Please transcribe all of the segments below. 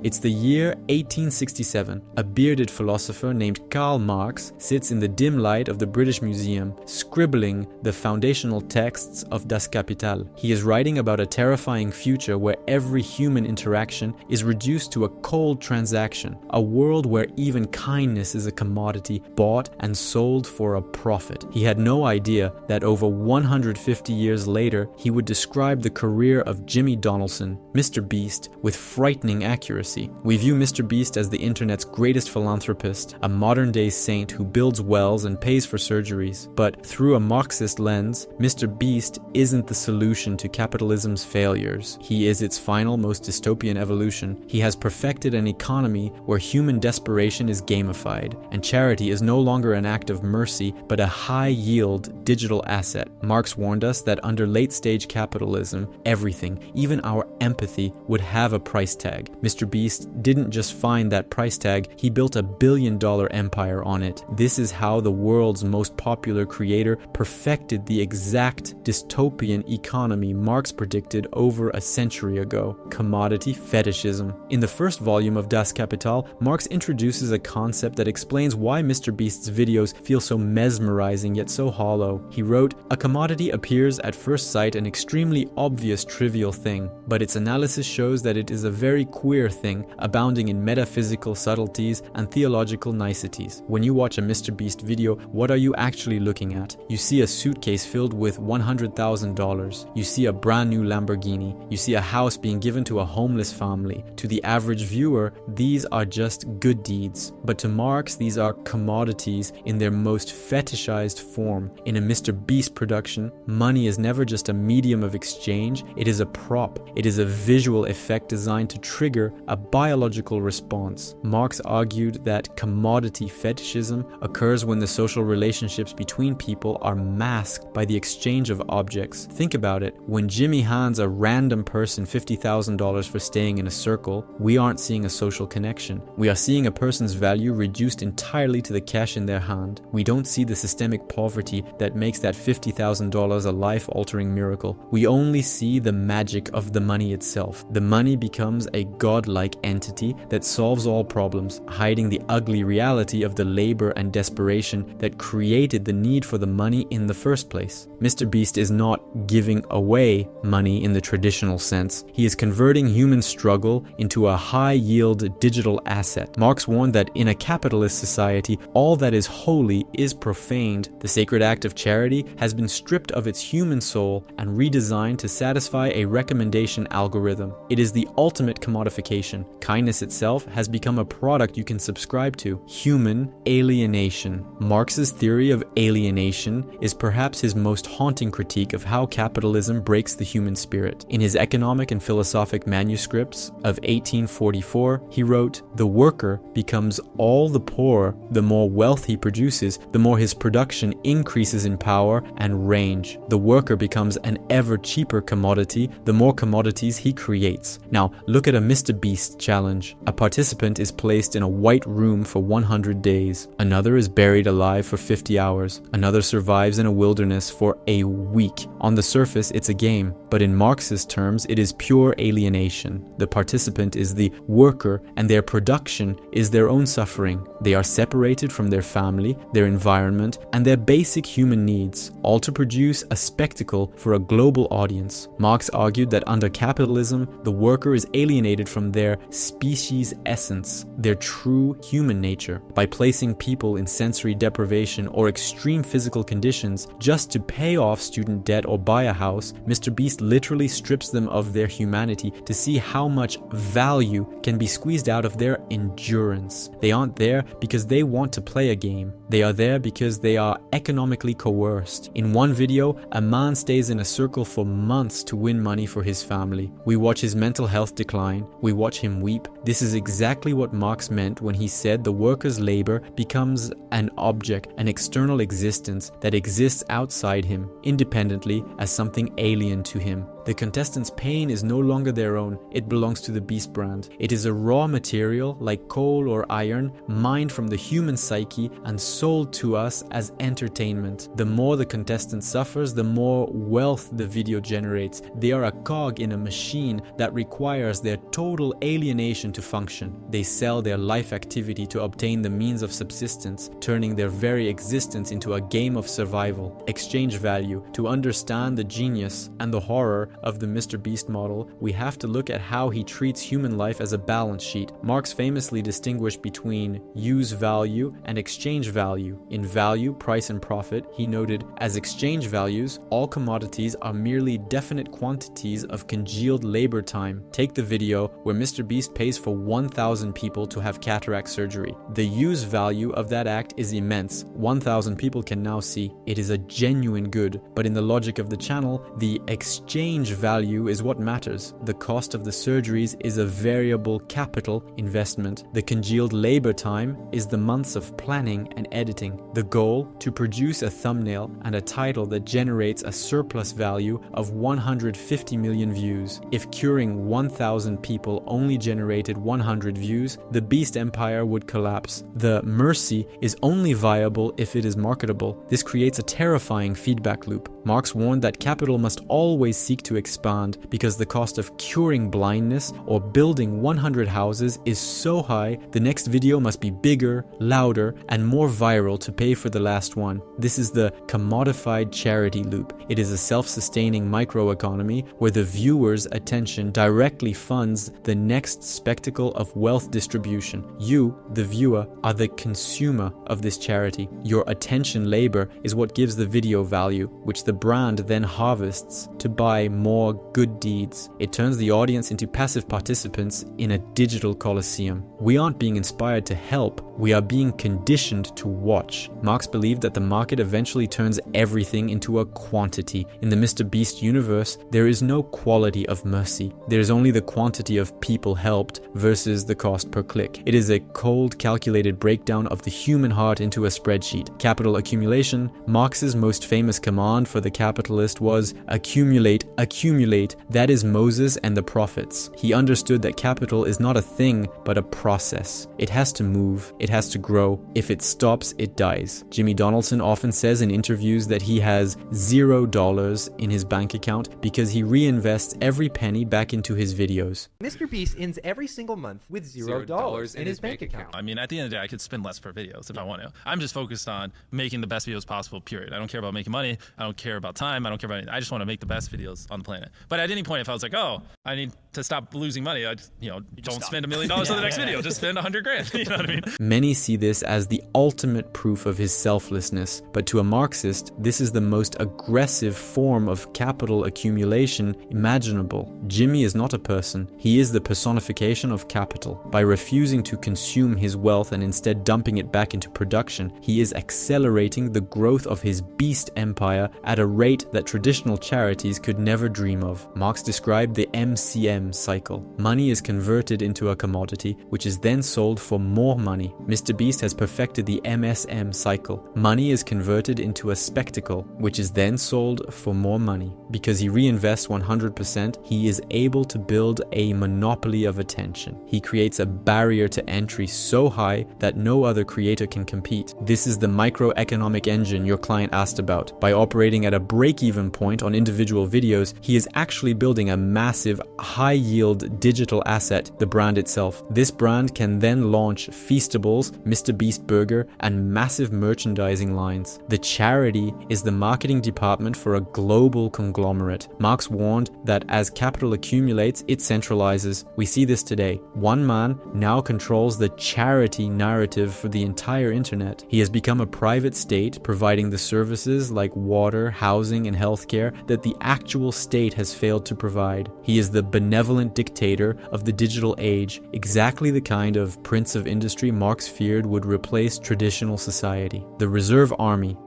It's the year 1867. A bearded philosopher named Karl Marx sits in the dim light of the British Museum, scribbling the foundational texts of Das Kapital. He is writing about a terrifying future where every human interaction is reduced to a cold transaction, a world where even kindness is a commodity bought and sold for a profit. He had no idea that over 150 years later, he would describe the career of Jimmy Donaldson, MrBeast, with frightening accuracy. We view MrBeast as the internet's greatest philanthropist, a modern-day saint who builds wells and pays for surgeries. But through a Marxist lens, MrBeast isn't the solution to capitalism's failures. He is its final, most dystopian evolution. He has perfected an economy where human desperation is gamified, and charity is no longer an act of mercy, but a high-yield digital asset. Marx warned us that under late-stage capitalism, everything, even our empathy, would have a price tag. MrBeast didn't just find that price tag, he built a billion-dollar empire on it. This is how the world's most popular creator perfected the exact dystopian economy Marx predicted over a century ago: commodity fetishism. In the first volume of Das Kapital, Marx introduces a concept that explains why MrBeast's videos feel so mesmerizing yet so hollow. He wrote, "A commodity appears at first sight an extremely obvious trivial thing, but its analysis shows that it is a very queer thing, abounding in metaphysical subtleties and theological niceties." When you watch a MrBeast video, what are you actually looking at? You see a suitcase filled with $100,000. You see a brand new Lamborghini. You see a house being given to a homeless family. To the average viewer, these are just good deeds. But to Marx, these are commodities in their most fetishized form. In a MrBeast production, money is never just a medium of exchange, it is a prop. It is a visual effect designed to trigger a biological response. Marx argued that commodity fetishism occurs when the social relationships between people are masked by the exchange of objects. Think about it. When Jimmy hands a random person $50,000 for staying in a circle, we aren't seeing a social connection. We are seeing a person's value reduced entirely to the cash in their hand. We don't see the systemic poverty that makes that $50,000 a life-altering miracle. We only see the magic of the money itself. The money becomes a godlike entity that solves all problems, hiding the ugly reality of the labor and desperation that created the need for the money in the first place. MrBeast is not giving away money in the traditional sense. He is converting human struggle into a high-yield digital asset. Marx warned that in a capitalist society, all that is holy is profaned. The sacred act of charity has been stripped of its human soul and redesigned to satisfy a recommendation algorithm. It is the ultimate commodification. Kindness itself has become a product you can subscribe to. Human alienation. Marx's theory of alienation is perhaps his most haunting critique of how capitalism breaks the human spirit. In his economic and philosophic manuscripts of 1844, he wrote, "The worker becomes all the poorer the more wealth he produces, the more his production increases in power and range. The worker becomes an ever cheaper commodity the more commodities he creates." Now, look at a MrBeast challenge. A participant is placed in a white room for 100 days. Another is buried alive for 50 hours. Another survives in a wilderness for a week. On the surface, it's a game, but in Marx's terms, it is pure alienation. The participant is the worker, and their production is their own suffering. They are separated from their family, their environment, and their basic human needs, all to produce a spectacle for a global audience. Marx argued that under capitalism, the worker is alienated from their species essence, their true human nature. By placing people in sensory deprivation or extreme physical conditions just to pay off student debt or buy a house, MrBeast literally strips them of their humanity to see how much value can be squeezed out of their endurance. They aren't there because they want to play a game. They are there because they are economically coerced. In one video, a man stays in a circle for months to win money for his family. We watch his mental health decline. We watch him weep. This is exactly what Marx meant when he said the worker's labor becomes an object, an external existence that exists outside him, independently as something alien to him. The contestants' pain is no longer their own, it belongs to the Beast brand. It is a raw material, like coal or iron, mined from the human psyche and sold to us as entertainment. The more the contestant suffers, the more wealth the video generates. They are a cog in a machine that requires their total alienation to function. They sell their life activity to obtain the means of subsistence, turning their very existence into a game of survival. Exchange value. To understand the genius and the horror of the MrBeast model, we have to look at how he treats human life as a balance sheet. Marx famously distinguished between use value and exchange value. In value, price and profit, he noted, as exchange values, all commodities are merely definite quantities of congealed labor time. Take the video where MrBeast pays for 1,000 people to have cataract surgery. The use value of that act is immense. 1,000 people can now see. It is a genuine good, but in the logic of the channel, the exchange value is what matters. The cost of the surgeries is a variable capital investment. The congealed labor time is the months of planning and editing. The goal, to produce a thumbnail and a title that generates a surplus value of 150 million views. If curing 1,000 people only generated 100 views, the Beast empire would collapse. The mercy is only viable if it is marketable. This creates a terrifying feedback loop. Marx warned that capital must always seek to expand because the cost of curing blindness or building 100 houses is so high, the next video must be bigger, louder, and more viral to pay for the last one. This is the commodified charity loop. It is a self-sustaining microeconomy where the viewer's attention directly funds the next spectacle of wealth distribution. You, the viewer, are the consumer of this charity. Your attention labor is what gives the video value, which the brand then harvests to buy more good deeds. It turns the audience into passive participants in a digital coliseum. We aren't being inspired to help, we are being conditioned to watch. Marx believed that the market eventually turns everything into a quantity. In the MrBeast universe, there is no quality of mercy. There is only the quantity of people helped versus the cost per click. It is a cold, calculated breakdown of the human heart into a spreadsheet. Capital accumulation. Marx's most famous command for the capitalist was accumulate, accumulate. That is Moses and the prophets. He understood that capital is not a thing, but a process. It has to move. It has to grow. If it stops, it dies. Jimmy Donaldson often says in interviews that he has $0 in his bank account because he reinvests every penny back into his videos. MrBeast ends every single month with $0 in his bank account. I mean, at the end of the day, I could spend less per videos if I want to. I'm just focused on making the best videos possible, period. I don't care about making money. I don't care about time. I don't care about anything. I just want to make the best videos on the planet. But at any point, if I was like, oh, I need to stop losing money, I just, don't spend $1 million on the next video. Just spend $100,000. You know what I mean? Many see this as the ultimate proof of his selflessness, but to a Marxist, this is the most aggressive form of capital accumulation imaginable. Jimmy is not a person. He is the personification of capital. By refusing to consume his wealth and instead dumping it back into production, he is accelerating the growth of his beast empire at a rate that traditional charities could never dream of. Marx described the MCM cycle. Money is converted into a commodity, which is then sold for more money. MrBeast has perfected the MSM cycle. Money is converted into a spectacle, which is then sold for more money. Because he reinvests 100%, he is able to build a monopoly of attention. He creates a barrier to entry so high that no other creator can compete. This is the microeconomic engine your client asked about. By operating at a break-even point on individual videos, he is actually building a massive, high-yield digital asset, the brand itself. This brand can then launch Feastables, MrBeast Burger, and massive merchandising lines. The charity is the marketing department for a global conglomerate. Marx warned that as capital accumulates, it centralizes. We see this today. One man now controls the charity narrative for the entire internet. He has become a private state, providing the services like water, housing, and healthcare that the actual state has failed to provide. He is the benevolent dictator of the digital age, exactly the kind of prince of industry Marx feared would replace traditional society. The reserve army.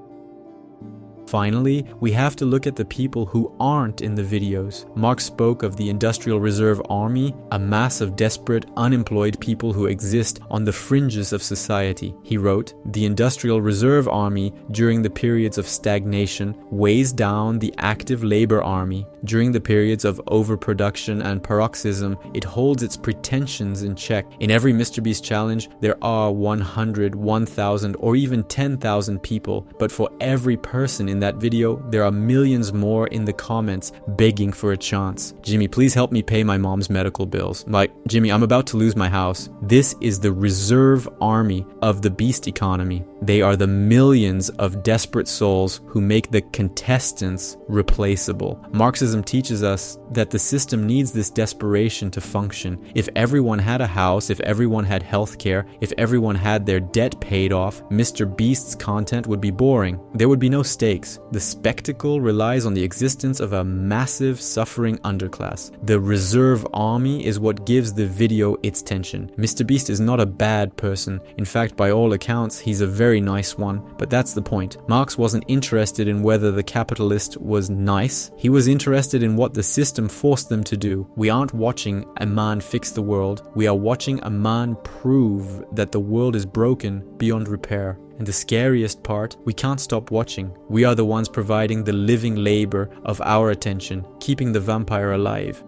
Finally, we have to look at the people who aren't in the videos. Marx spoke of the Industrial Reserve Army, a mass of desperate, unemployed people who exist on the fringes of society. He wrote, "The Industrial Reserve Army, during the periods of stagnation, weighs down the active labor army. During the periods of overproduction and paroxysm, it holds its pretensions in check. In every MrBeast challenge, there are 100, 1,000, or even 10,000 people, but for every person in that video, there are millions more in the comments begging for a chance. Jimmy, please help me pay my mom's medical bills. Like, Jimmy, I'm about to lose my house." This is the reserve army of the beast economy. They are the millions of desperate souls who make the contestants replaceable. Marxism teaches us that the system needs this desperation to function. If everyone had a house, if everyone had healthcare, if everyone had their debt paid off, MrBeast's content would be boring. There would be no stakes. The spectacle relies on the existence of a massive suffering underclass. The reserve army is what gives the video its tension. MrBeast is not a bad person. In fact, by all accounts, he's a very nice one. But that's the point. Marx wasn't interested in whether the capitalist was nice. He was interested in what the system forced them to do. We aren't watching a man fix the world. We are watching a man prove that the world is broken beyond repair. And the scariest part, we can't stop watching. We are the ones providing the living labor of our attention, keeping the vampire alive.